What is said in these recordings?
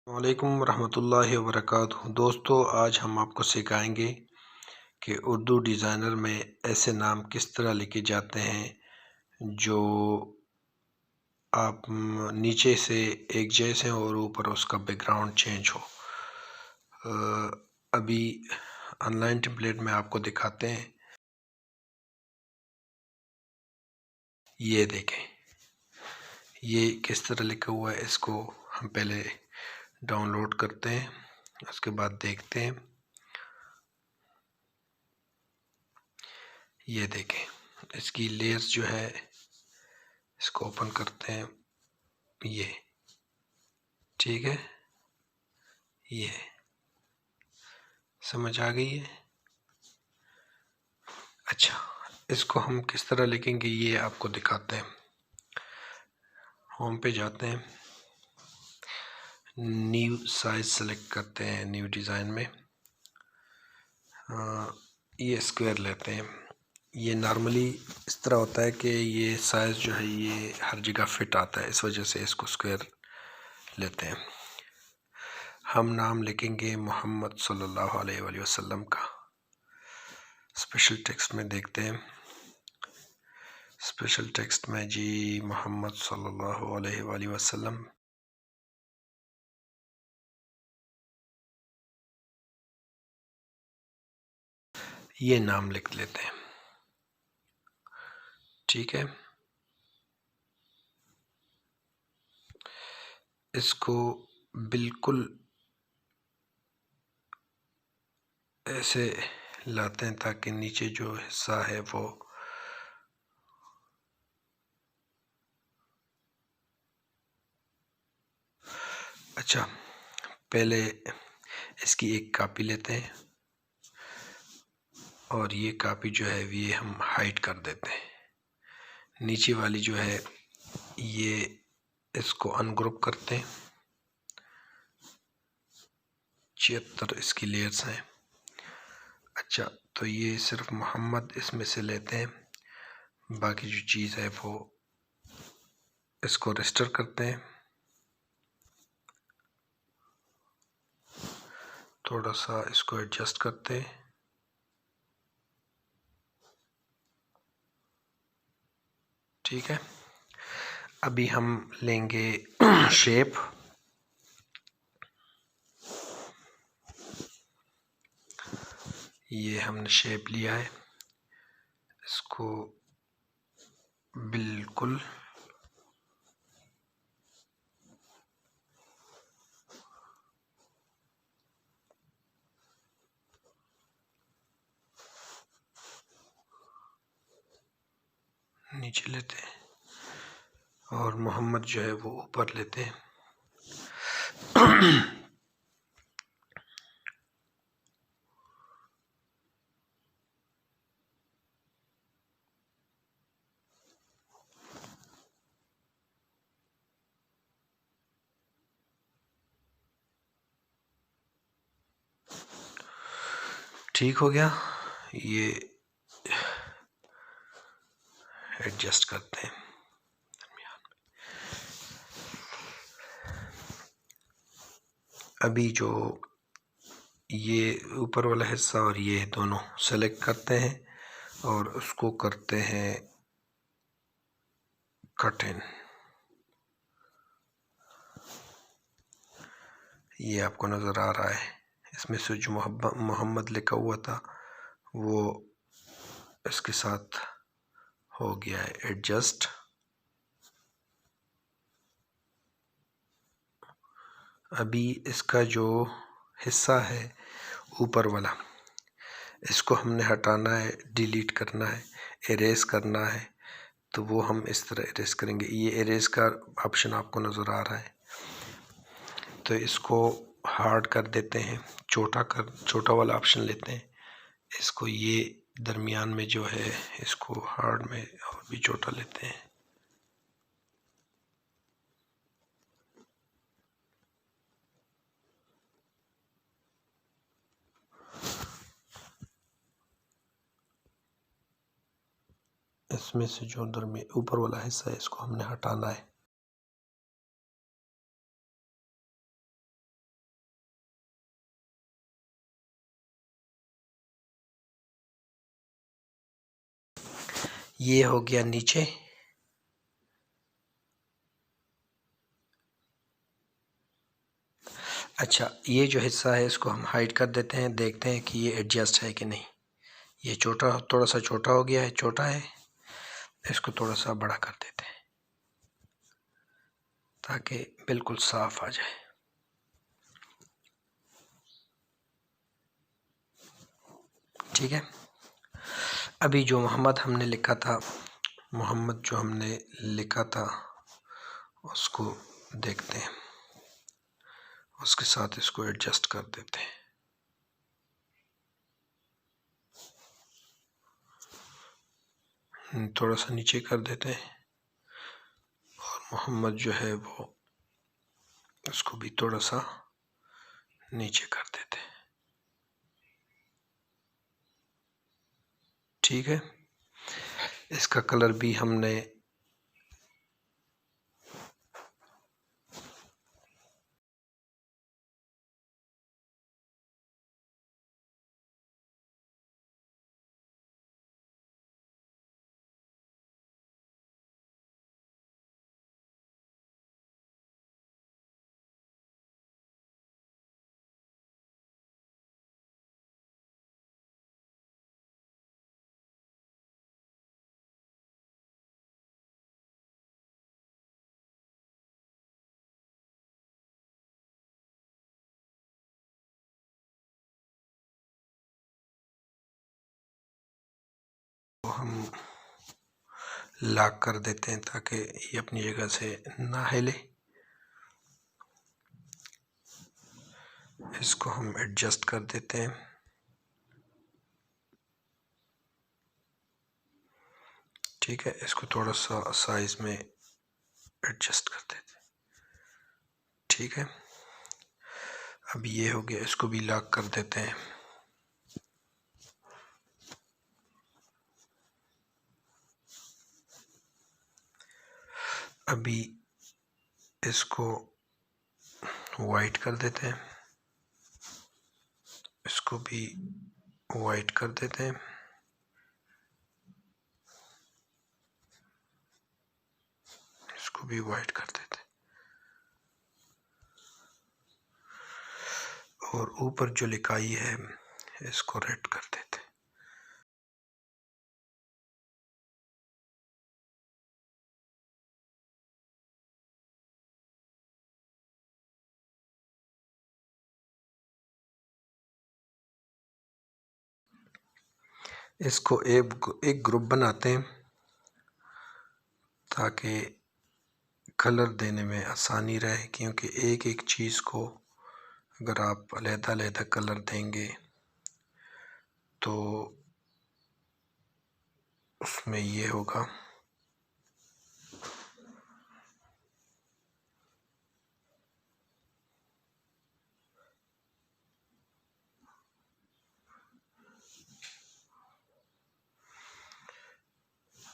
वालेकुम रहमतुल्लाहि वबरकातुहू। दोस्तों, आज हम आपको सिखाएंगे कि उर्दू डिज़ाइनर में ऐसे नाम किस तरह लिखे जाते हैं जो आप नीचे से एक जैसे और ऊपर उसका बैकग्राउंड चेंज हो। अभी ऑनलाइन टेम्पलेट में आपको दिखाते हैं। ये देखें, ये किस तरह लिखा हुआ है। इसको हम पहले डाउनलोड करते हैं, उसके बाद देखते हैं। ये देखें, इसकी लेयर्स जो है, इसको ओपन करते हैं। ये ठीक है, ये समझ आ गई है। अच्छा, इसको हम किस तरह लिखेंगे ये आपको दिखाते हैं। होम पे जाते हैं, न्यू साइज सेलेक्ट करते हैं, न्यू डिज़ाइन में ये स्क्वायर लेते हैं। ये नॉर्मली इस तरह होता है कि ये साइज़ जो है ये हर जगह फिट आता है, इस वजह से इसको स्क्वायर लेते हैं। हम नाम लिखेंगे मोहम्मद सल्लल्लाहु अलैहि वसल्लम का। स्पेशल टेक्स्ट में देखते हैं, स्पेशल टेक्स्ट में जी मोहम्मद सल्लल्लाहु अलैहि वसल्लम। ये नाम लिख लेते हैं, ठीक है। इसको बिल्कुल ऐसे लाते हैं ताकि नीचे जो हिस्सा है वो अच्छा, पहले इसकी एक कॉपी लेते हैं और ये कॉपी जो है ये हम हाइड कर देते हैं। नीचे वाली जो है ये इसको अनग्रुप करते हैं। 76 इसकी लेयर्स हैं। अच्छा, तो ये सिर्फ मोहम्मद इसमें से लेते हैं, बाकी जो चीज़ है वो इसको रजिस्टर करते हैं। थोड़ा सा इसको एडजस्ट करते हैं, ठीक है। अभी हम लेंगे शेप। ये हमने शेप लिया है, इसको बिल्कुल नीचे लेते हैं और मोहम्मद जो है वो ऊपर लेते हैं। ठीक हो गया, ये एडजस्ट करते हैं। अभी जो ये ऊपर वाला हिस्सा और ये दोनों सेलेक्ट करते हैं और उसको करते हैं कट इन। ये आपको नज़र आ रहा है, इसमें से जो मोहम्मद लिखा हुआ था वो इसके साथ हो गया है एडजस्ट। अभी इसका जो हिस्सा है ऊपर वाला, इसको हमने हटाना है, डिलीट करना है, इरेज करना है। तो वो हम इस तरह इरेज करेंगे। ये इरेज का ऑप्शन आपको नज़र आ रहा है, तो इसको हार्ड कर देते हैं, छोटा वाला ऑप्शन लेते हैं। इसको ये दरमियान में जो है इसको हार्ड में और भी छोटा लेते हैं। इसमें से जो ऊपर वाला हिस्सा है इसको हमने हटाना है। ये हो गया नीचे। अच्छा, ये जो हिस्सा है इसको हम हाइड कर देते हैं, देखते हैं कि ये एडजस्ट है कि नहीं। ये छोटा, थोड़ा सा छोटा हो गया है, छोटा है, इसको थोड़ा सा बड़ा कर देते हैं ताकि बिल्कुल साफ आ जाए। ठीक है। अभी जो मोहम्मद हमने लिखा था, मोहम्मद जो हमने लिखा था उसको देखते हैं, उसके साथ इसको एडजस्ट कर देते हैं। थोड़ा सा नीचे कर देते हैं और मोहम्मद जो है वो उसको भी थोड़ा सा नीचे कर देते हैं। ठीक है। इसका कलर भी हमने लॉक कर देते हैं ताकि ये अपनी जगह से ना हिले। इसको हम एडजस्ट कर देते हैं। ठीक है, इसको थोड़ा सा साइज में एडजस्ट कर देते हैं। ठीक है, अब ये हो गया, इसको भी लॉक कर देते हैं। अभी इसको वाइट कर देते हैं, इसको भी वाइट कर देते हैं। इसको भी वाइट कर देते हैं और ऊपर जो लिखाई है इसको रेड कर देते हैं। इसको एक ग्रुप बनाते हैं ताकि कलर देने में आसानी रहे, क्योंकि एक एक चीज़ को अगर आप अलग-अलग कलर देंगे तो उसमें ये होगा।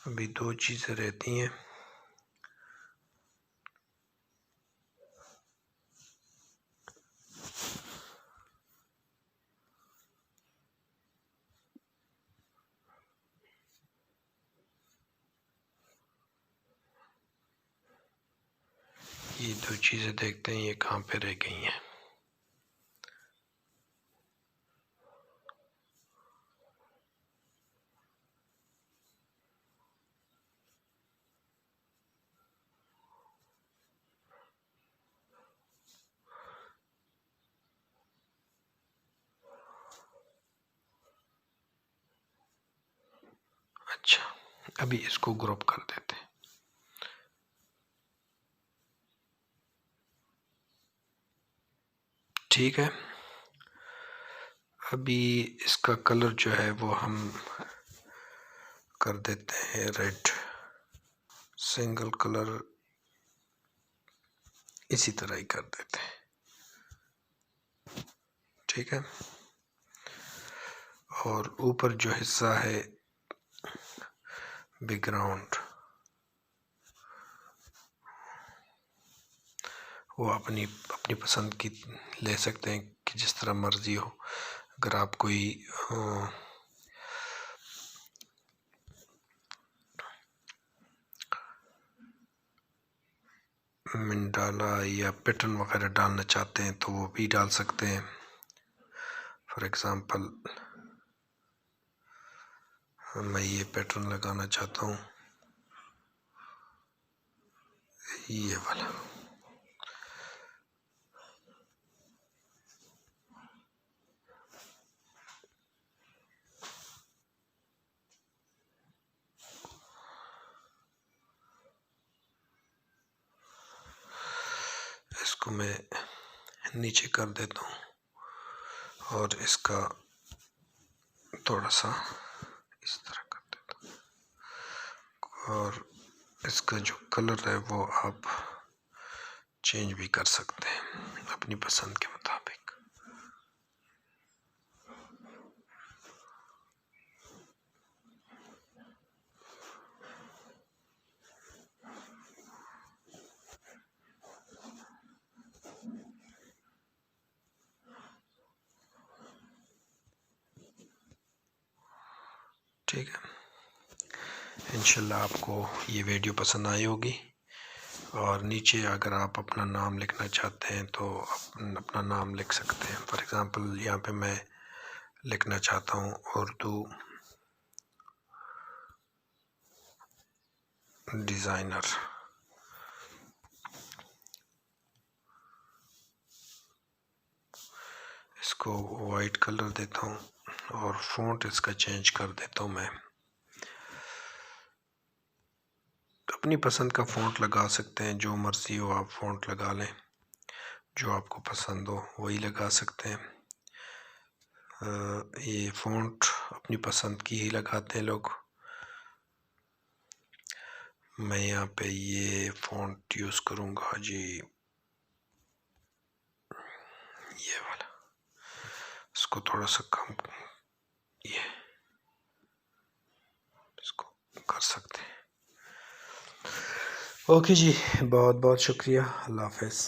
अभी दो चीज़ें रहती हैं। ये दो चीज़ें देखते हैं ये कहाँ पे रह गई हैं। अच्छा, अभी इसको ग्रुप कर देते हैं। ठीक है, अभी इसका कलर जो है वो हम कर देते हैं रेड। सिंगल कलर इसी तरह ही कर देते हैं। ठीक है, और ऊपर जो हिस्सा है बैकग्राउंड वो अपनी अपनी पसंद की ले सकते हैं कि जिस तरह मर्जी हो। अगर आप कोई मंडाला या पैटर्न वगैरह डालना चाहते हैं तो वो भी डाल सकते हैं। फॉर एग्ज़ाम्पल मैं ये पैटर्न लगाना चाहता हूँ, ये वाला। इसको मैं नीचे कर देता हूँ और इसका थोड़ा सा इस तरह कर देता हूँ, और इसका जो कलर है वो आप चेंज भी कर सकते हैं अपनी पसंद के मुताबिक। ठीक है, इंशाल्लाह आपको ये वीडियो पसंद आई होगी। और नीचे अगर आप अपना नाम लिखना चाहते हैं तो अपना नाम लिख सकते हैं। फॉर एग्ज़ाम्पल यहाँ पे मैं लिखना चाहता हूँ उर्दू डिज़ाइनर। इसको वाइट कलर देता हूँ और फ़ॉन्ट इसका चेंज कर देता हूँ मैं। अपनी पसंद का फ़ॉन्ट लगा सकते हैं, जो मर्ज़ी हो आप फ़ॉन्ट लगा लें, जो आपको पसंद हो वही लगा सकते हैं। ये फ़ॉन्ट अपनी पसंद की ही लगाते हैं लोग। मैं यहाँ पे ये फ़ॉन्ट यूज़ करूँगा जी, ये वाला। इसको थोड़ा सा कम, ये इसको कर सकते हैं। ओके जी, बहुत बहुत शुक्रिया। अल्लाह हाफ़िज़।